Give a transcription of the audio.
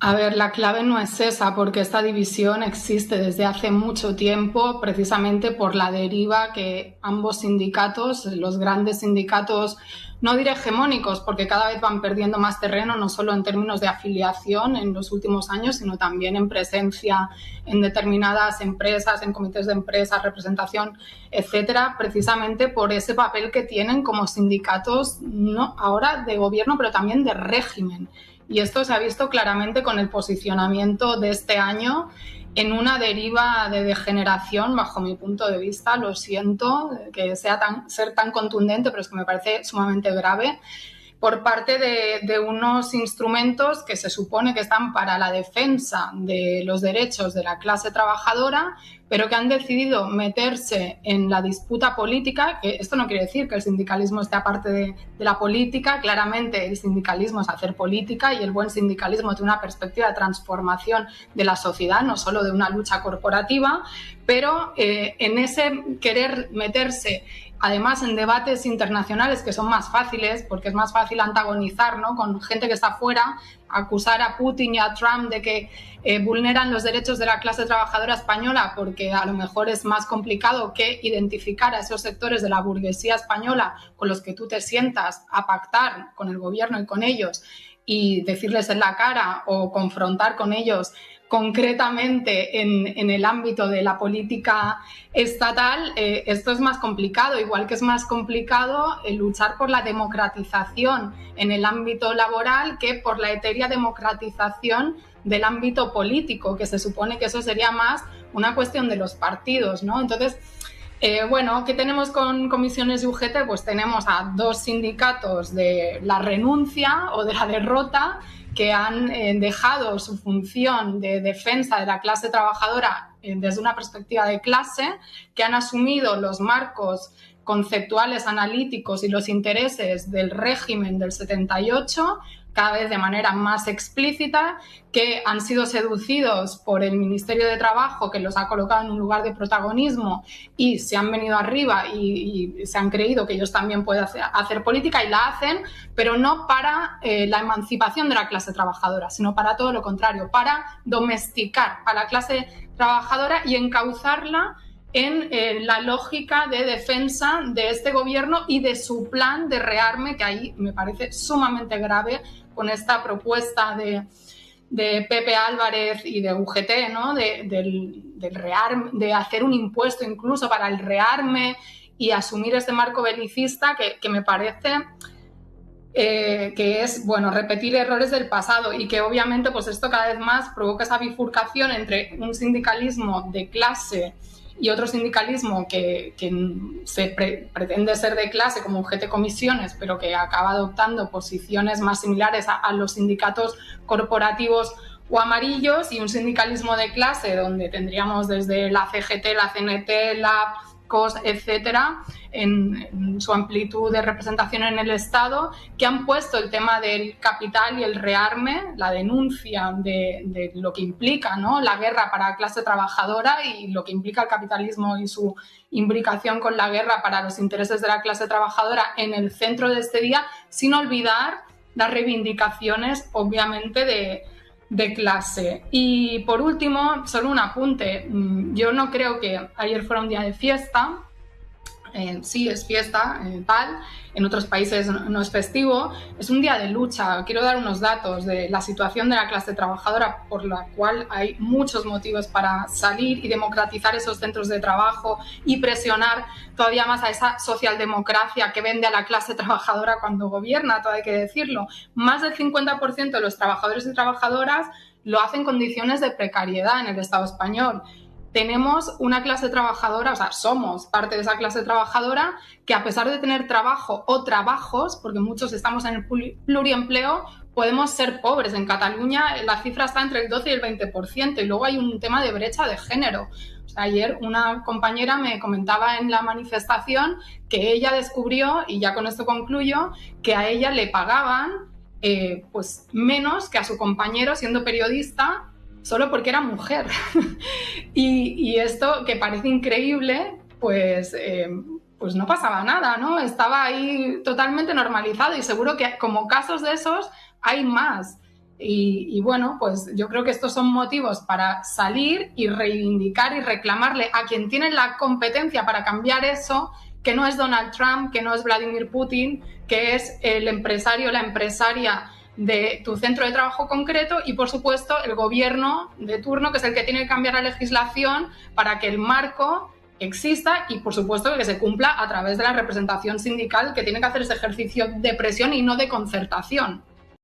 A ver, la clave no es esa, porque esta división existe desde hace mucho tiempo, precisamente por la deriva que ambos sindicatos, los grandes sindicatos, no diré hegemónicos, porque cada vez van perdiendo más terreno, no solo en términos de afiliación en los últimos años, sino también en presencia en determinadas empresas, en comités de empresas, representación, etcétera, precisamente por ese papel que tienen como sindicatos, no ahora de gobierno, pero también de régimen. Y esto se ha visto claramente con el posicionamiento de este año en una deriva de degeneración, bajo mi punto de vista. Lo siento que ser tan contundente, pero es que me parece sumamente grave, por parte de unos instrumentos que se supone que están para la defensa de los derechos de la clase trabajadora, pero que han decidido meterse en la disputa política, que esto no quiere decir que el sindicalismo esté aparte de la política. Claramente el sindicalismo es hacer política y el buen sindicalismo tiene una perspectiva de transformación de la sociedad, no solo de una lucha corporativa, pero en ese querer meterse además en debates internacionales que son más fáciles, porque es más fácil antagonizar, ¿no?, con gente que está fuera, acusar a Putin y a Trump de que vulneran los derechos de la clase trabajadora española, porque a lo mejor es más complicado que identificar a esos sectores de la burguesía española con los que tú te sientas a pactar con el gobierno y con ellos y decirles en la cara o confrontar con ellos concretamente en el ámbito de la política estatal. Esto es más complicado, igual que es más complicado luchar por la democratización en el ámbito laboral que por la etérea democratización del ámbito político, que se supone que eso sería más una cuestión de los partidos, ¿no? Entonces, bueno, ¿qué tenemos con comisiones y UGT? Pues tenemos a dos sindicatos de la renuncia o de la derrota que han dejado su función de defensa de la clase trabajadora desde una perspectiva de clase, que han asumido los marcos conceptuales, analíticos y los intereses del régimen del 78, cada vez de manera más explícita, que han sido seducidos por el Ministerio de Trabajo, que los ha colocado en un lugar de protagonismo, y se han venido arriba y se han creído que ellos también pueden hacer política, y la hacen, pero no para la emancipación de la clase trabajadora, sino para todo lo contrario, para domesticar a la clase trabajadora y encauzarla en la lógica de defensa de este gobierno y de su plan de rearme, que ahí me parece sumamente grave con esta propuesta de Pepe Álvarez y de UGT, ¿no?, del rearme, de hacer un impuesto incluso para el rearme y asumir este marco belicista que me parece que es, bueno, repetir errores del pasado, y que obviamente pues esto cada vez más provoca esa bifurcación entre un sindicalismo de clase y otro sindicalismo que pretende ser de clase como UGT Comisiones, pero que acaba adoptando posiciones más similares a los sindicatos corporativos o amarillos, y un sindicalismo de clase donde tendríamos desde la CGT, la CNT, la COS, etcétera, en su amplitud de representación en el Estado, que han puesto el tema del capital y el rearme, la denuncia de lo que implica, ¿no?, la guerra para la clase trabajadora y lo que implica el capitalismo y su imbricación con la guerra para los intereses de la clase trabajadora en el centro de este día, sin olvidar las reivindicaciones, obviamente, de clase. Y por último, solo un apunte. Yo no creo que ayer fuera un día de fiesta. Sí, es fiesta, tal. En otros países no es festivo. Es un día de lucha. Quiero dar unos datos de la situación de la clase trabajadora, por la cual hay muchos motivos para salir y democratizar esos centros de trabajo y presionar todavía más a esa socialdemocracia que vende a la clase trabajadora cuando gobierna, todo hay que decirlo. Más del 50% de los trabajadores y trabajadoras lo hacen en condiciones de precariedad en el Estado español. Tenemos una clase trabajadora, o sea, somos parte de esa clase trabajadora que, a pesar de tener trabajo o trabajos, porque muchos estamos en el pluriempleo, podemos ser pobres. En Cataluña la cifra está entre el 12 y el 20%, y luego hay un tema de brecha de género. O sea, ayer una compañera me comentaba en la manifestación que ella descubrió, y ya con esto concluyo, que a ella le pagaban pues menos que a su compañero siendo periodista, solo porque era mujer. y esto, que parece increíble, pues no pasaba nada, ¿no? Estaba ahí totalmente normalizado, y seguro que como casos de esos hay más. Y bueno, pues yo creo que estos son motivos para salir y reivindicar y reclamarle a quien tiene la competencia para cambiar eso, que no es Donald Trump, que no es Vladimir Putin, que es el empresario, la empresaria de tu centro de trabajo concreto y, por supuesto, el gobierno de turno, que es el que tiene que cambiar la legislación para que el marco exista y, por supuesto, que se cumpla a través de la representación sindical, que tiene que hacer ese ejercicio de presión y no de concertación.